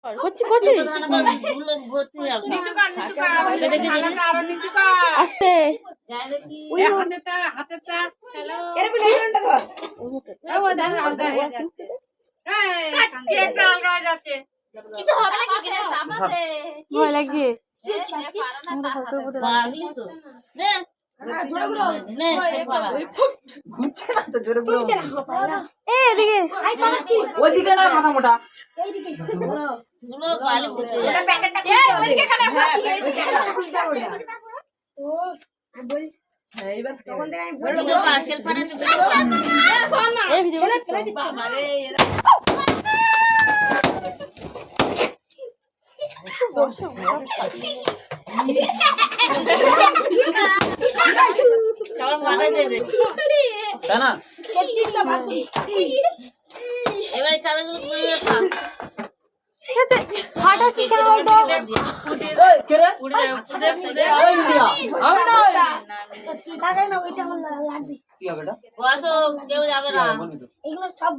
করছি করছি আস্তে ভয় লাগছে ওইদিকে না মাথা মোটা এবারে চালে ফাটাচ্ছি কেউ যাবে না। এগুলো সব